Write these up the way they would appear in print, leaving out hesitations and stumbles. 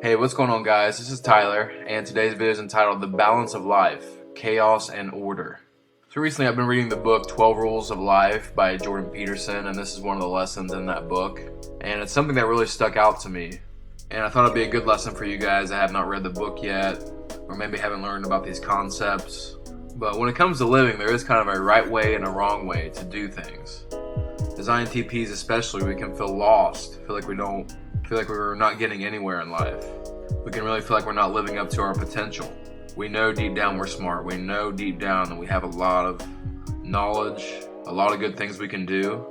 Hey, what's going on, guys? This is Tyler, and today's video is entitled The Balance of Life, Chaos and Order. So recently I've been reading the book 12 Rules of Life by Jordan Peterson, and this is one of the lessons in that book. And it's something that really stuck out to me. And I thought it'd be a good lesson for you guys that have not read the book yet, or maybe haven't learned about these concepts. But when it comes to living, there is kind of a right way and a wrong way to do things. As INTPs especially, we can feel lost, feel like we're not getting anywhere in life. We can really feel like we're not living up to our potential. We know deep down we're smart. We know deep down that we have a lot of knowledge, a lot of good things we can do,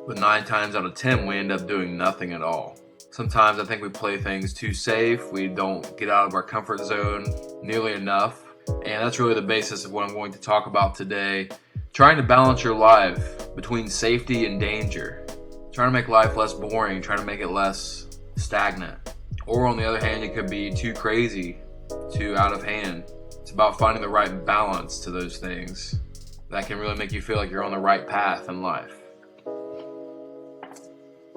but 9 times out of 10 we end up doing nothing at all. Sometimes I think we play things too safe. We don't get out of our comfort zone nearly enough, and that's really the basis of what I'm going to talk about today. Trying to balance your life between safety and danger. Trying to make life less boring, trying to make it less stagnant. Or on the other hand, it could be too crazy, too out of hand. It's about finding the right balance to those things that can really make you feel like you're on the right path in life.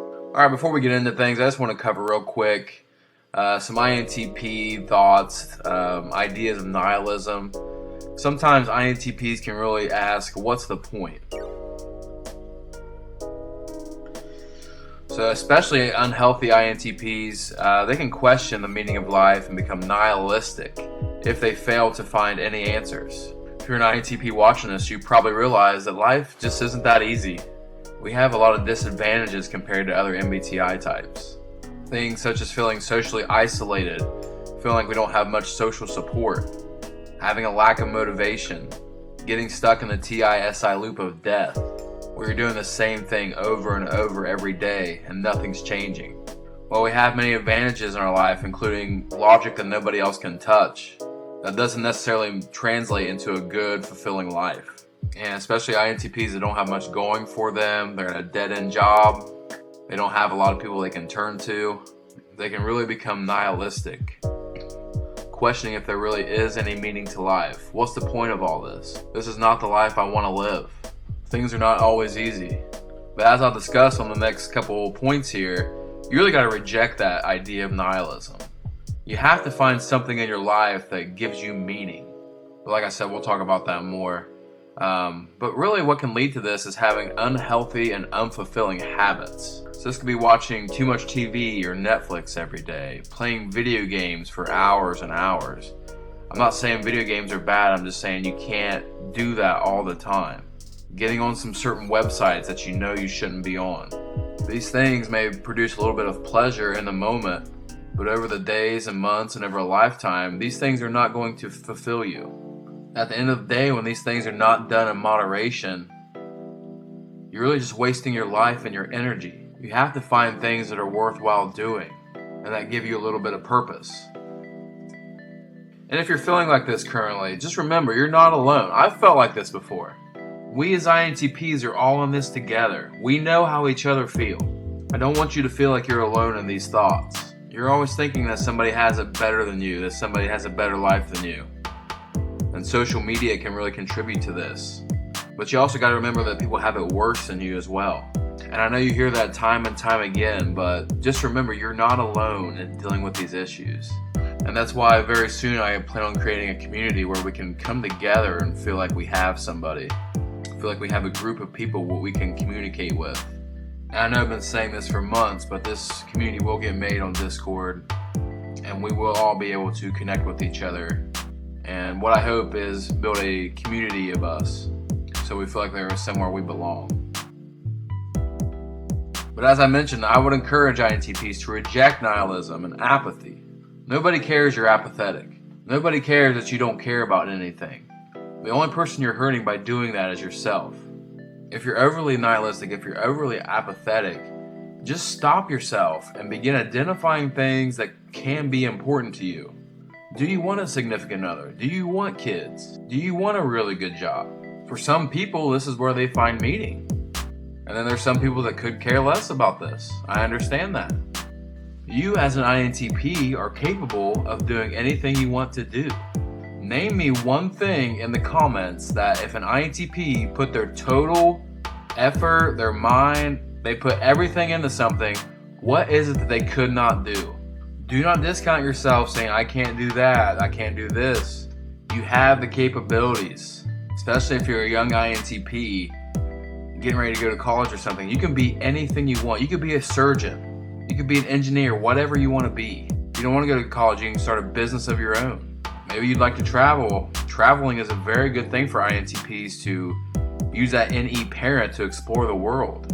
Alright, before we get into things, I just want to cover real quick some INTP thoughts, ideas of nihilism. Sometimes INTPs can really ask, what's the point? So especially unhealthy INTPs, they can question the meaning of life and become nihilistic if they fail to find any answers. If you're an INTP watching this, you probably realize that life just isn't that easy. We have a lot of disadvantages compared to other MBTI types. Things such as feeling socially isolated, feeling like we don't have much social support, having a lack of motivation, getting stuck in the TISI loop of death, where you're doing the same thing over and over every day and nothing's changing. While we have many advantages in our life, including logic that nobody else can touch, that doesn't necessarily translate into a good, fulfilling life. And especially INTPs that don't have much going for them, they're in a dead-end job, they don't have a lot of people they can turn to, they can really become nihilistic, questioning if there really is any meaning to life. What's the point of all this? This is not the life I want to live. Things are not always easy. But as I'll discuss on the next couple points here, you really got to reject that idea of nihilism. You have to find something in your life that gives you meaning. But like I said, we'll talk about that more. But really what can lead to this is having unhealthy and unfulfilling habits. So this could be watching too much TV or Netflix every day, playing video games for hours and hours. I'm not saying video games are bad, I'm just saying you can't do that all the time. Getting on some certain websites that you know you shouldn't be on. These things may produce a little bit of pleasure in the moment, but over the days and months and over a lifetime, these things are not going to fulfill you. At the end of the day, when these things are not done in moderation, you're really just wasting your life and your energy. You have to find things that are worthwhile doing and that give you a little bit of purpose. And if you're feeling like this currently, just remember, you're not alone. I've felt like this before. We as INTPs are all in this together. We know how each other feel. I don't want you to feel like you're alone in these thoughts. You're always thinking that somebody has it better than you, that somebody has a better life than you. And social media can really contribute to this. But you also got to remember that people have it worse than you as well. And I know you hear that time and time again, but just remember you're not alone in dealing with these issues. And that's why very soon I plan on creating a community where we can come together and feel like we have somebody. Feel like we have a group of people what we can communicate with. And I know I've been saying this for months, but this community will get made on Discord and we will all be able to connect with each other. And what I hope is build a community of us so we feel like there is somewhere we belong. But as I mentioned, I would encourage INTPs to reject nihilism and apathy. Nobody cares you're apathetic. Nobody cares that you don't care about anything. The only person you're hurting by doing that is yourself. If you're overly nihilistic, if you're overly apathetic, just stop yourself and begin identifying things that can be important to you. Do you want a significant other? Do you want kids? Do you want a really good job? For some people, this is where they find meaning. And then there's some people that could care less about this. I understand that. You as an INTP are capable of doing anything you want to do. Name me one thing in the comments that if an INTP put their total effort, their mind, they put everything into something, what is it that they could not do? Do not discount yourself saying, I can't do that, I can't do this. You have the capabilities, especially if you're a young INTP getting ready to go to college or something. You can be anything you want. You could be a surgeon, you could be an engineer, whatever you want to be. If you don't want to go to college, you can start a business of your own. Maybe you'd like to travel. Traveling is a very good thing for INTPs to use that NE parent to explore the world.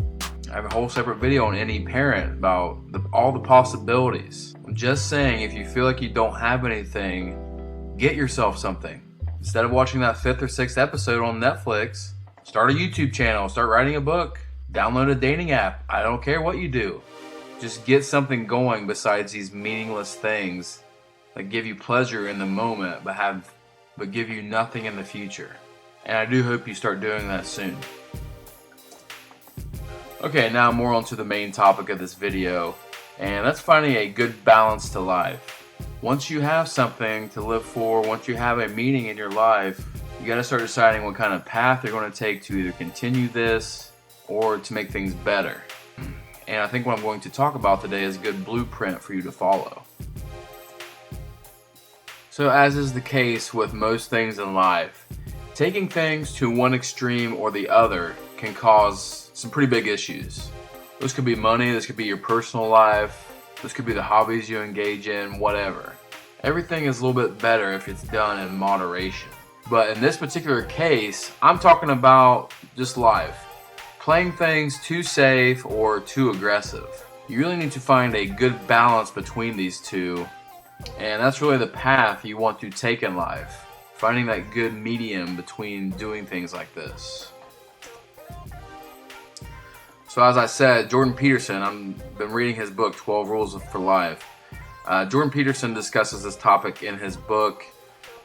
I have a whole separate video on NE parent about all the possibilities. I'm just saying, if you feel like you don't have anything, get yourself something. Instead of watching that 5th or 6th episode on Netflix, start a YouTube channel, start writing a book, download a dating app. I don't care what you do. Just get something going besides these meaningless things that give you pleasure in the moment but give you nothing in the future. And I do hope you start doing that soon. Okay, now more onto the main topic of this video, and that's finding a good balance to life. Once you have something to live for, once you have a meaning in your life, you got to start deciding what kind of path you're going to take to either continue this or to make things better. And I think what I'm going to talk about today is a good blueprint for you to follow. So as is the case with most things in life, taking things to one extreme or the other can cause some pretty big issues. This could be money, this could be your personal life, this could be the hobbies you engage in, whatever. Everything is a little bit better if it's done in moderation. But in this particular case, I'm talking about just life. Playing things too safe or too aggressive. You really need to find a good balance between these two, and that's really the path you want to take in life. Finding that good medium between doing things like this. So as I said, Jordan Peterson, I've been reading his book, 12 Rules for Life. Jordan Peterson discusses this topic in his book.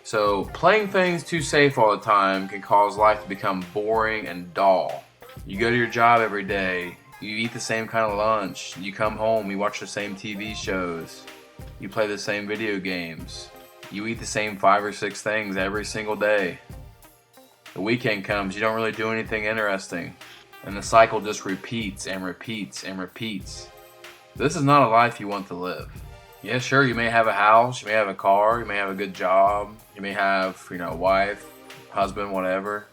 So playing things too safe all the time can cause life to become boring and dull. You go to your job every day, you eat the same kind of lunch, you come home, you watch the same TV shows, you play the same video games, you eat the same 5 or 6 things every single day. The weekend comes, you don't really do anything interesting, and the cycle just repeats and repeats and repeats. This is not a life you want to live. Yeah, sure, you may have a house, you may have a car, you may have a good job, you may have, a wife, husband, whatever.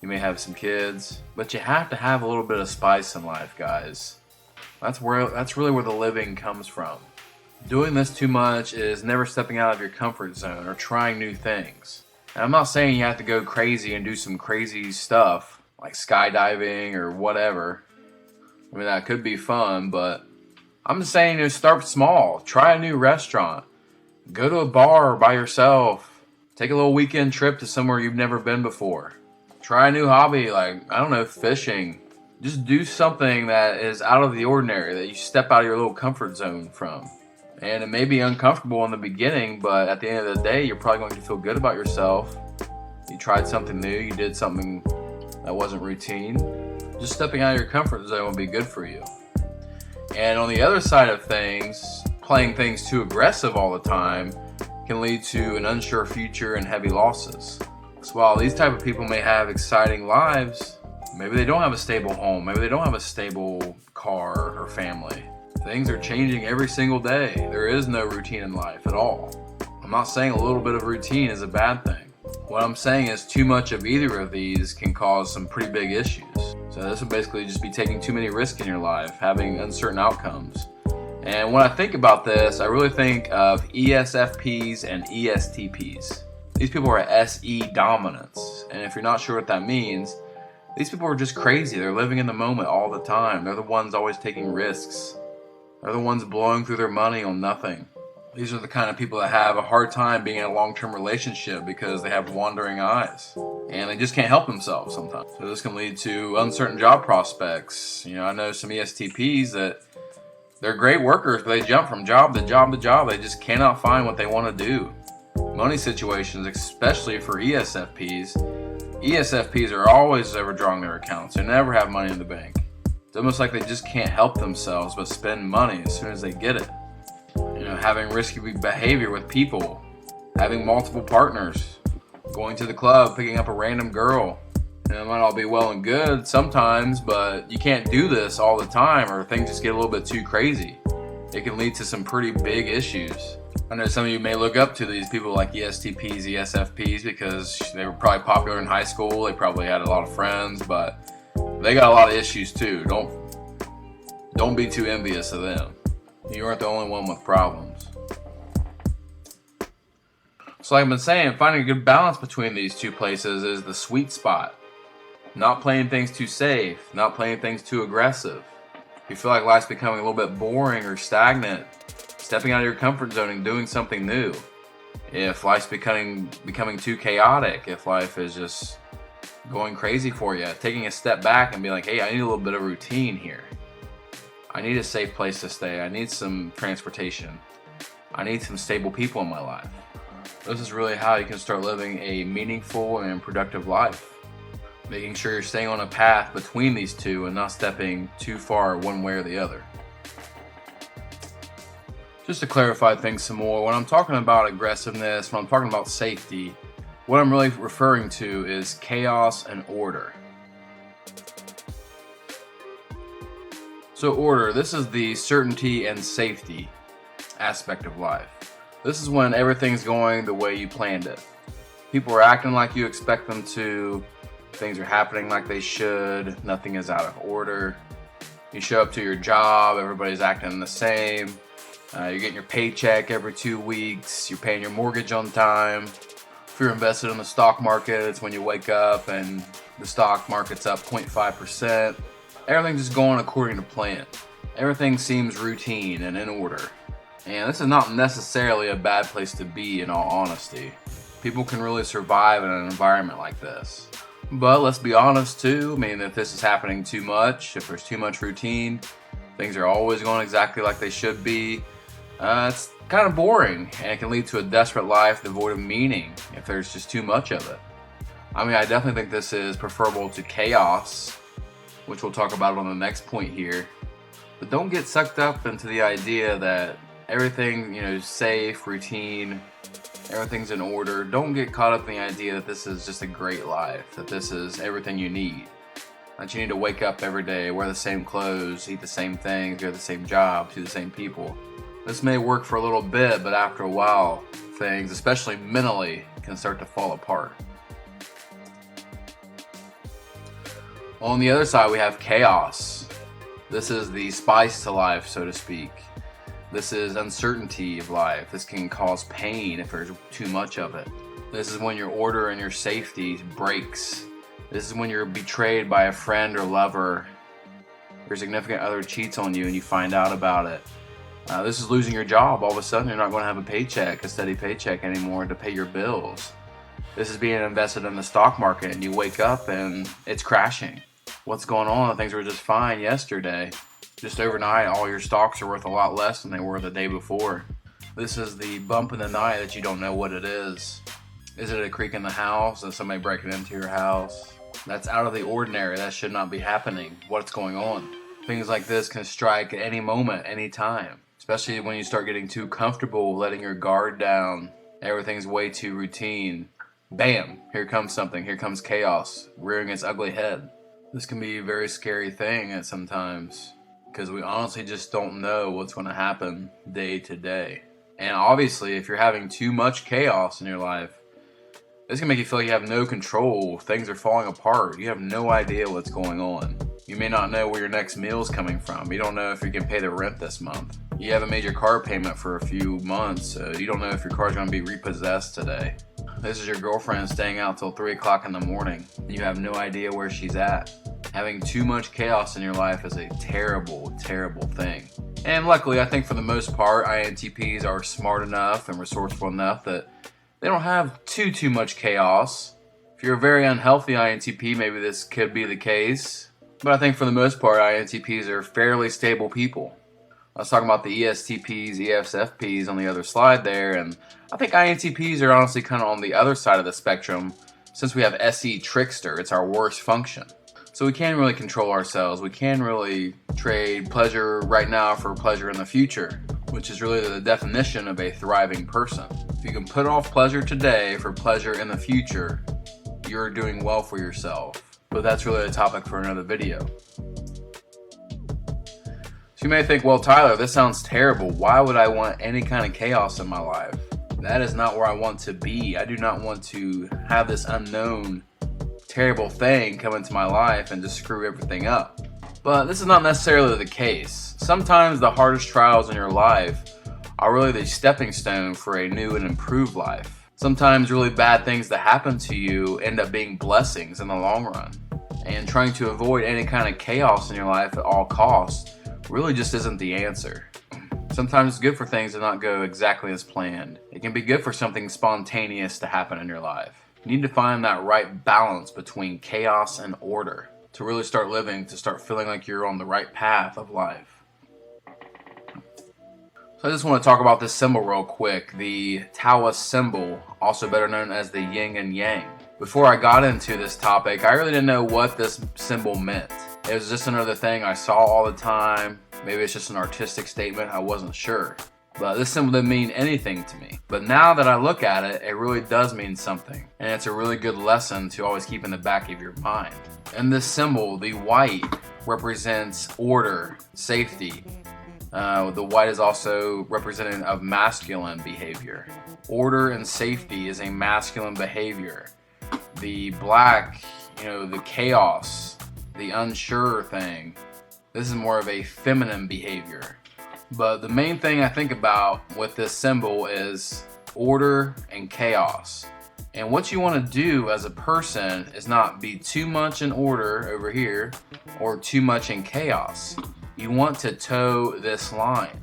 You may have some kids, but you have to have a little bit of spice in life, guys. That's really where the living comes from. Doing this too much is never stepping out of your comfort zone or trying new things. And I'm not saying you have to go crazy and do some crazy stuff like skydiving or whatever. I mean, that could be fun, but I'm just saying, start small. Try a new restaurant. Go to a bar by yourself. Take a little weekend trip to somewhere you've never been before. Try a new hobby like, fishing. Just do something that is out of the ordinary, that you step out of your little comfort zone from. And it may be uncomfortable in the beginning, but at the end of the day, you're probably going to feel good about yourself. You tried something new, you did something that wasn't routine. Just stepping out of your comfort zone will be good for you. And on the other side of things, playing things too aggressive all the time can lead to an unsure future and heavy losses. So while these type of people may have exciting lives, maybe they don't have a stable home, maybe they don't have a stable car or family. Things are changing every single day. There is no routine in life at all. I'm not saying a little bit of routine is a bad thing. What I'm saying is too much of either of these can cause some pretty big issues. So this would basically just be taking too many risks in your life, having uncertain outcomes. And when I think about this, I really think of ESFPs and ESTPs. These people are SE dominants, and if you're not sure what that means, these people are just crazy. They're living in the moment all the time. They're the ones always taking risks. They're the ones blowing through their money on nothing. These are the kind of people that have a hard time being in a long-term relationship because they have wandering eyes, and they just can't help themselves sometimes. So this can lead to uncertain job prospects. I know some ESTPs that they're great workers, but they jump from job to job to job. They just cannot find what they want to do. Money situations, especially for ESFPs. ESFPs are always overdrawing their accounts. They never have money in the bank. It's almost like they just can't help themselves but spend money as soon as they get it. Having risky behavior with people, having multiple partners, going to the club, picking up a random girl. It might all be well and good sometimes, but you can't do this all the time or things just get a little bit too crazy. it can lead to some pretty big issues. I know some of you may look up to these people like ESTPs, ESFPs, because they were probably popular in high school. They probably had a lot of friends, but they got a lot of issues too. Don't be too envious of them. You aren't the only one with problems. So like I've been saying, finding a good balance between these two places is the sweet spot. Not playing things too safe, not playing things too aggressive. If you feel like life's becoming a little bit boring or stagnant, stepping out of your comfort zone and doing something new. If life's becoming too chaotic, if life is just going crazy for you, taking a step back and be like, hey, I need a little bit of routine here. I need a safe place to stay. I need some transportation. I need some stable people in my life. This is really how you can start living a meaningful and productive life. Making sure you're staying on a path between these two and not stepping too far one way or the other. Just to clarify things some more, when I'm talking about aggressiveness, when I'm talking about safety, what I'm really referring to is chaos and order. So order, this is the certainty and safety aspect of life. This is when everything's going the way you planned it. People are acting like you expect them to. Things are happening like they should. Nothing is out of order. You show up to your job, everybody's acting the same. You're getting your paycheck every 2 weeks. You're paying your mortgage on time. If you're invested in the stock market, it's when you wake up and the stock market's up 0.5%. Everything's just going according to plan. Everything seems routine and in order. And this is not necessarily a bad place to be, in all honesty. People can really survive in an environment like this. But let's be honest too, I mean, if this is happening too much, if there's too much routine, things are always going exactly like they should be, it's kind of boring, and it can lead to a desperate life devoid of meaning if there's just too much of it. I mean, I definitely think this is preferable to chaos, which we'll talk about on the next point here. But don't get sucked up into the idea that everything, is safe, routine, everything's in order. Don't get caught up in the idea that this is just a great life, that this is everything you need. That you need to wake up every day, wear the same clothes, eat the same things, go to the same job, see the same people. This may work for a little bit, but after a while, things, especially mentally, can start to fall apart. On the other side, we have chaos. This is the spice to life, so to speak. This is uncertainty of life. This can cause pain if there's too much of it. This is when your order and your safety breaks. This is when you're betrayed by a friend or lover. Your significant other cheats on you and you find out about it. This is losing your job. All of a sudden, you're not going to have a paycheck, a steady paycheck anymore to pay your bills. This is being invested in the stock market and you wake up and it's crashing. What's going on? Things were just fine yesterday. Just overnight, all your stocks are worth a lot less than they were the day before. This is the bump in the night that you don't know what it is. Is it a creak in the house? Is somebody breaking into your house? That's out of the ordinary. That should not be happening. What's going on? Things like this can strike at any moment, any time. Especially when you start getting too comfortable, letting your guard down. Everything's way too routine. Bam! Here comes something. Here comes chaos, rearing its ugly head. This can be a very scary thing at sometimes, because we honestly just don't know what's going to happen day to day. And obviously, if you're having too much chaos in your life, this can make you feel like you have no control. Things are falling apart. You have no idea what's going on. You may not know where your next meal is coming from. You don't know if you can pay the rent this month. You haven't made your car payment for a few months, so you don't know if your car's going to be repossessed today. This is your girlfriend staying out till 3 o'clock in the morning. You have no idea where she's at. Having too much chaos in your life is a terrible, terrible thing. And luckily, I think for the most part, INTPs are smart enough and resourceful enough that they don't have too much chaos. If you're a very unhealthy INTP, maybe this could be the case. But I think for the most part, INTPs are fairly stable people. I was talking about the ESTPs, ESFPs on the other slide there, and I think INTPs are honestly kind of on the other side of the spectrum. Since we have SE Trickster, it's our worst function. So we can't really control ourselves. We can really trade pleasure right now for pleasure in the future, which is really the definition of a thriving person. If you can put off pleasure today for pleasure in the future, you're doing well for yourself. But that's really a topic for another video. So So you may think, well, Tyler, this sounds terrible. Why would I want any kind of chaos in my life? That is not where I want to be. I do not want to have this unknown, terrible thing come into my life and just screw everything up. But this is not necessarily the case. Sometimes the hardest trials in your life are really the stepping stone for a new and improved life. Sometimes really bad things that happen to you end up being blessings in the long run. And trying to avoid any kind of chaos in your life at all costs really just isn't the answer. Sometimes it's good for things to not go exactly as planned. It can be good for something spontaneous to happen in your life. You need to find that right balance between chaos and order to really start living, to start feeling like you're on the right path of life. So I just want to talk about this symbol real quick, the Taoist Symbol, also better known as the Ying and Yang. Before I got into this topic, I really didn't know what this symbol meant. It was just another thing I saw all the time. Maybe it's just an artistic statement, I wasn't sure. But this symbol didn't mean anything to me. But now that I look at it, it really does mean something. And it's a really good lesson to always keep in the back of your mind. And this symbol, the white, represents order, safety. The white is also representative of masculine behavior. Order and safety is a masculine behavior. The black, the chaos, the unsure thing, this is more of a feminine behavior. But the main thing I think about with this symbol is order and chaos. And what you want to do as a person is not be too much in order over here or too much in chaos. You want to toe this line.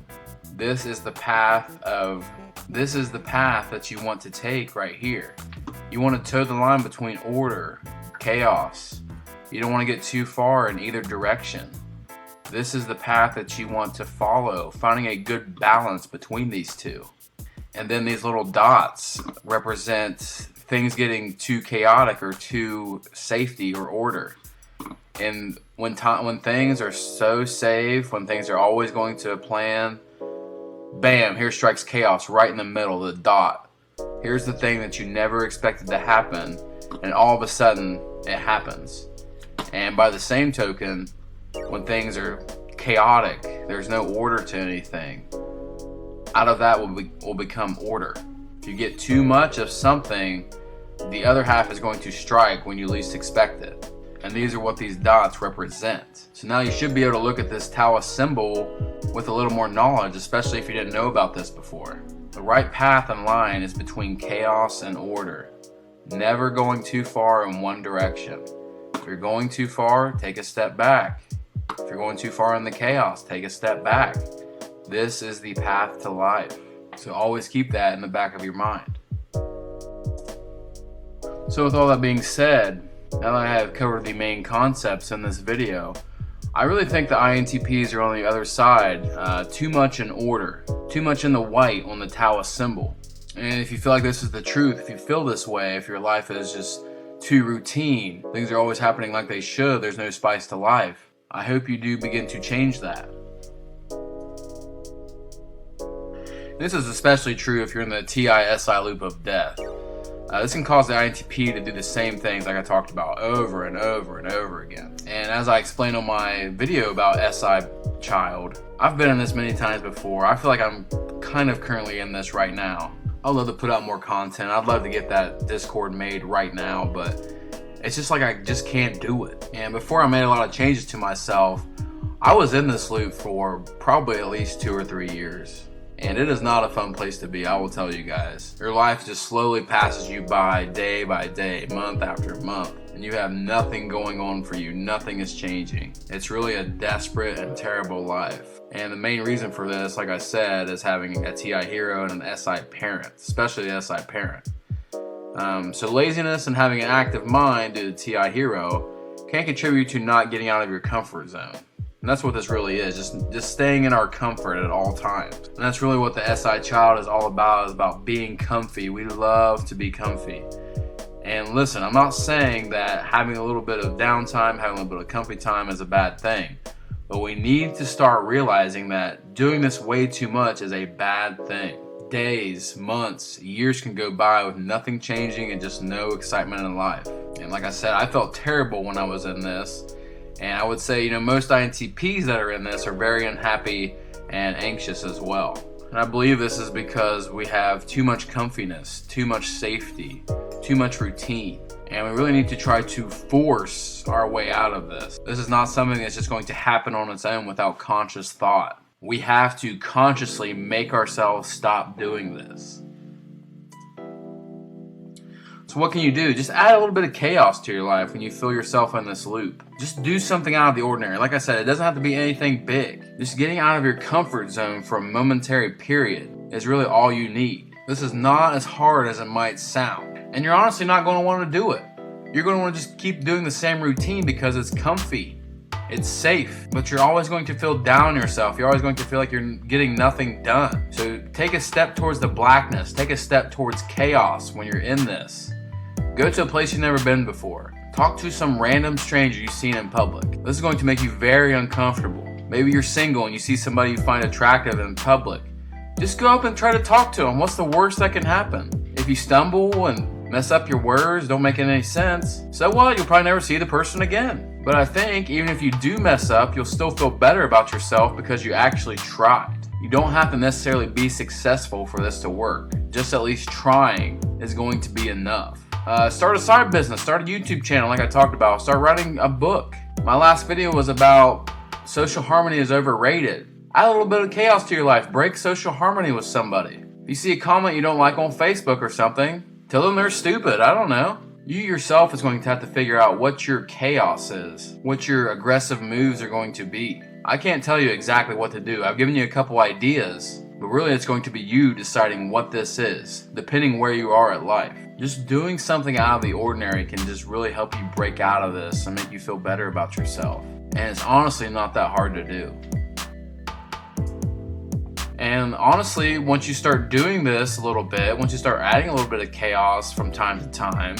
This is the path that you want to take right here. You want to toe the line between order, chaos. You don't want to get too far in either direction. This is the path that you want to follow, finding a good balance between these two. And then these little dots represent things getting too chaotic or too safety or order. And when things are so safe, when things are always going to a plan, bam, here strikes chaos right in the middle, the dot. Here's the thing that you never expected to happen, and all of a sudden it happens. And by the same token, when things are chaotic, there's no order to anything, out of that will become order. If you get too much of something, the other half is going to strike when you least expect it. And these are what these dots represent. So now you should be able to look at this Taoist symbol with a little more knowledge, especially if you didn't know about this before. The right path and line is between chaos and order, never going too far in one direction. If you're going too far, take a step back. If you're going too far in the chaos, take a step back. This is the path to life. So always keep that in the back of your mind. So with all that being said, now that I have covered the main concepts in this video, I really think the INTPs are on the other side. Too much in order, too much in the white on the Taoist symbol. And if you feel like this is the truth, if you feel this way, if your life is just too routine, things are always happening like they should, there's no spice to life, I hope you do begin to change that. This is especially true if you're in the TI-SI loop of death. This can cause the INTP to do the same things like I talked about over and over and over again. And as I explained on my video about SI child, I've been in this many times before. I feel like I'm kind of currently in this right now. I'd love to put out more content. I'd love to get that Discord made right now, but it's just like I just can't do it. And before I made a lot of changes to myself, I was in this loop for probably at least 2 or 3 years. And it is not a fun place to be, I will tell you guys. Your life just slowly passes you by day, month after month. And you have nothing going on for you. Nothing is changing. It's really a desperate and terrible life. And the main reason for this, like I said, is having a TI hero and an SI parent, especially the SI parent. So laziness and having an active mind due to TI hero can contribute to not getting out of your comfort zone. And that's what this really is, just staying in our comfort at all times. And that's really what the SI child is all about, is about being comfy. We love to be comfy. And listen, I'm not saying that having a little bit of downtime, having a little bit of comfy time is a bad thing. But we need to start realizing that doing this way too much is a bad thing. Days, months, years can go by with nothing changing and just no excitement in life. And like I said, I felt terrible when I was in this. And I would say, most INTPs that are in this are very unhappy and anxious as well. And I believe this is because we have too much comfiness, too much safety, too much routine. And we really need to try to force our way out of this. This is not something that's just going to happen on its own without conscious thought. We have to consciously make ourselves stop doing this. So what can you do? Just add a little bit of chaos to your life when you feel yourself in this loop. Just do something out of the ordinary. Like I said, it doesn't have to be anything big. Just getting out of your comfort zone for a momentary period is really all you need. This is not as hard as it might sound. And you're honestly not going to want to do it. You're going to want to just keep doing the same routine because it's comfy. It's safe, but you're always going to feel down on yourself. You're always going to feel like you're getting nothing done. So take a step towards the blackness. Take a step towards chaos when you're in this. Go to a place you've never been before. Talk to some random stranger you've seen in public. This is going to make you very uncomfortable. Maybe you're single and you see somebody you find attractive in public. Just go up and try to talk to them. What's the worst that can happen? If you stumble and mess up your words, don't make any sense, so what? You'll probably never see the person again. But I think even if you do mess up, you'll still feel better about yourself because you actually tried. You don't have to necessarily be successful for this to work. Just at least trying is going to be enough. Start a side business, start a YouTube channel like I talked about, start writing a book. My last video was about social harmony is overrated. Add a little bit of chaos to your life, break social harmony with somebody. If you see a comment you don't like on Facebook or something, tell them they're stupid, I don't know. You yourself is going to have to figure out what your chaos is, what your aggressive moves are going to be. I can't tell you exactly what to do. I've given you a couple ideas, but really it's going to be you deciding what this is, depending where you are at life. Just doing something out of the ordinary can just really help you break out of this and make you feel better about yourself. And it's honestly not that hard to do. And honestly, once you start doing this a little bit, once you start adding a little bit of chaos from time to time,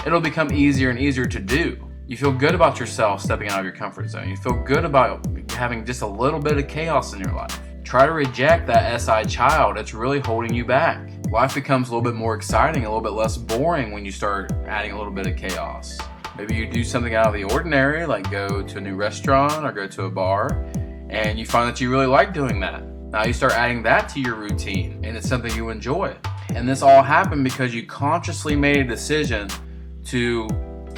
it'll become easier and easier to do. You feel good about yourself stepping out of your comfort zone. You feel good about having just a little bit of chaos in your life. Try to reject that SI child that's really holding you back. Life becomes a little bit more exciting, a little bit less boring when you start adding a little bit of chaos. Maybe you do something out of the ordinary, like go to a new restaurant or go to a bar, and you find that you really like doing that. Now you start adding that to your routine, and it's something you enjoy. And this all happened because you consciously made a decision to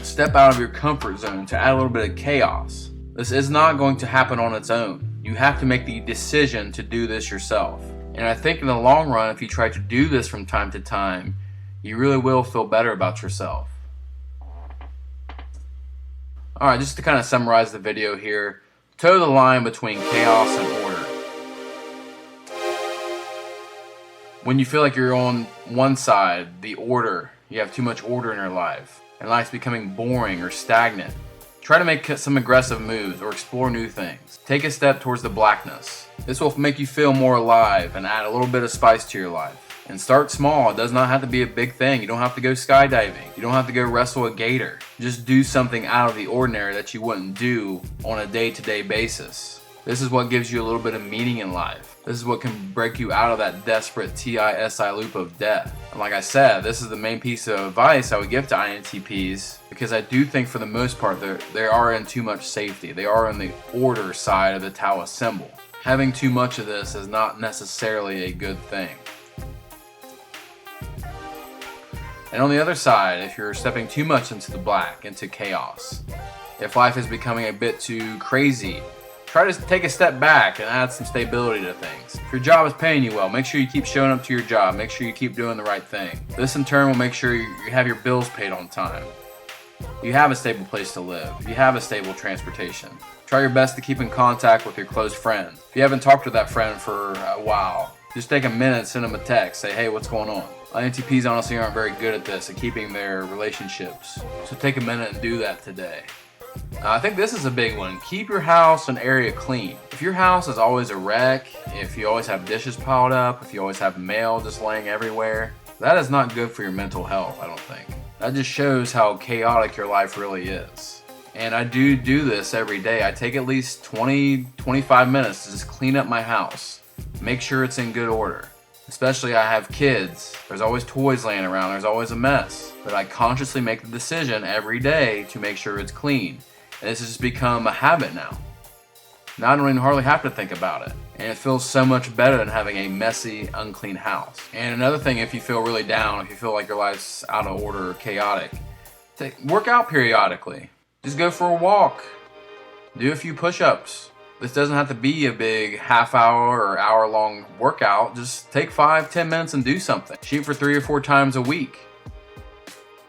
step out of your comfort zone, to add a little bit of chaos. This is not going to happen on its own. You have to make the decision to do this yourself. And I think in the long run, if you try to do this from time to time, you really will feel better about yourself. Alright, just to kind of summarize the video here, toe the line between chaos and order. When you feel like you're on one side, the order, you have too much order in your life, and life's becoming boring or stagnant, try to make some aggressive moves or explore new things. Take a step towards the blackness. This will make you feel more alive and add a little bit of spice to your life. And start small. It does not have to be a big thing. You don't have to go skydiving. You don't have to go wrestle a gator. Just do something out of the ordinary that you wouldn't do on a day-to-day basis. This is what gives you a little bit of meaning in life. This is what can break you out of that desperate TISI loop of death. And like I said, this is the main piece of advice I would give to INTPs, because I do think for the most part they are in too much safety. They are in the order side of the Taoist symbol. Having too much of this is not necessarily a good thing. And on the other side, if you're stepping too much into the black, into chaos, if life is becoming a bit too crazy, try to take a step back and add some stability to things. If your job is paying you well, make sure you keep showing up to your job. Make sure you keep doing the right thing. This in turn will make sure you have your bills paid on time. You have a stable place to live. You have a stable transportation. Try your best to keep in contact with your close friends. If you haven't talked to that friend for a while, just take a minute, send them a text, say, hey, what's going on? INTPs honestly aren't very good at this, at keeping their relationships. So take a minute and do that today. I think this is a big one. Keep your house and area clean. If your house is always a wreck, if you always have dishes piled up, if you always have mail just laying everywhere, that is not good for your mental health, I don't think. That just shows how chaotic your life really is. And I do this every day. I take at least 20-25 minutes to just clean up my house. Make sure it's in good order. Especially I have kids. There's always toys laying around. There's always a mess. But I consciously make the decision every day to make sure it's clean. And this has just become a habit now. Now I don't even hardly have to think about it. And it feels so much better than having a messy, unclean house. And another thing, if you feel really down, if you feel like your life's out of order or chaotic, work out periodically. Just go for a walk. Do a few push-ups. This doesn't have to be a big half-hour or hour-long workout. Just take 5-10 minutes and do something. Shoot for 3 or 4 times a week.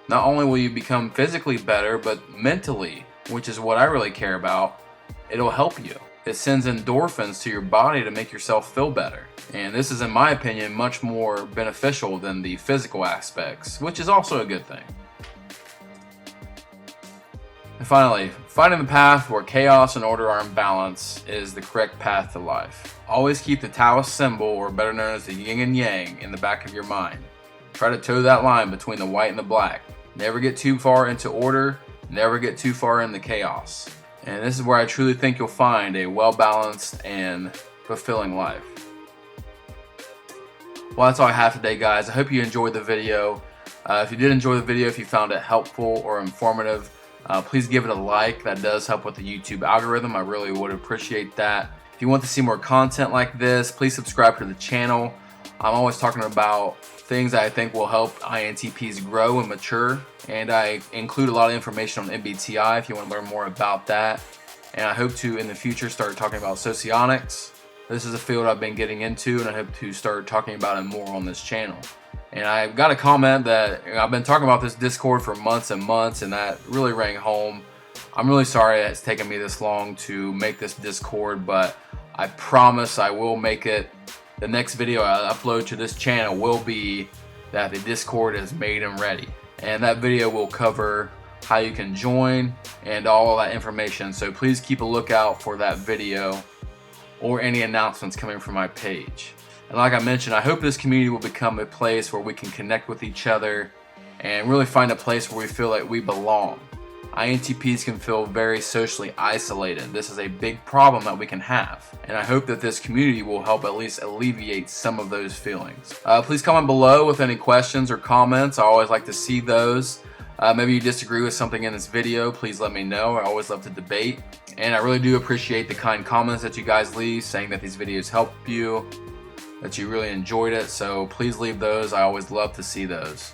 Not only will you become physically better, but mentally, which is what I really care about, it'll help you. It sends endorphins to your body to make yourself feel better. And this is, in my opinion, much more beneficial than the physical aspects, which is also a good thing. And finally, finding the path where chaos and order are in balance is the correct path to life. Always keep the Taoist symbol, or better known as the Yin and Yang, in the back of your mind. Try to toe that line between the white and the black. Never get too far into order, never get too far into chaos. And this is where I truly think you'll find a well-balanced and fulfilling life. Well, that's all I have today, guys. I hope you enjoyed the video. If you did enjoy the video, if you found it helpful or informative, please give it a like. That does help with the YouTube algorithm. I really would appreciate that. If you want to see more content like this, please subscribe to the channel. I'm always talking about things I think will help INTPs grow and mature, and I include a lot of information on MBTI if you want to learn more about that. And I hope to, in the future, start talking about socionics. This is a field I've been getting into, and I hope to start talking about it more on this channel. And I got a comment that I've been talking about this Discord for months and months, and that really rang home. I'm really sorry it's taken me this long to make this Discord, but I promise I will make it. The next video I upload to this channel will be that the Discord is made and ready. And that video will cover how you can join and all of that information. So please keep a lookout for that video or any announcements coming from my page. And like I mentioned, I hope this community will become a place where we can connect with each other and really find a place where we feel like we belong. INTPs can feel very socially isolated. This is a big problem that we can have. And I hope that this community will help at least alleviate some of those feelings. Please comment below with any questions or comments. I always like to see those. Maybe you disagree with something in this video, please let me know. I always love to debate. And I really do appreciate the kind comments that you guys leave saying that these videos help you, that you really enjoyed it. So please leave those. I always love to see those.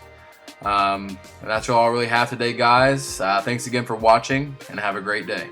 And that's all I really have today, guys. Thanks again for watching, and have a great day.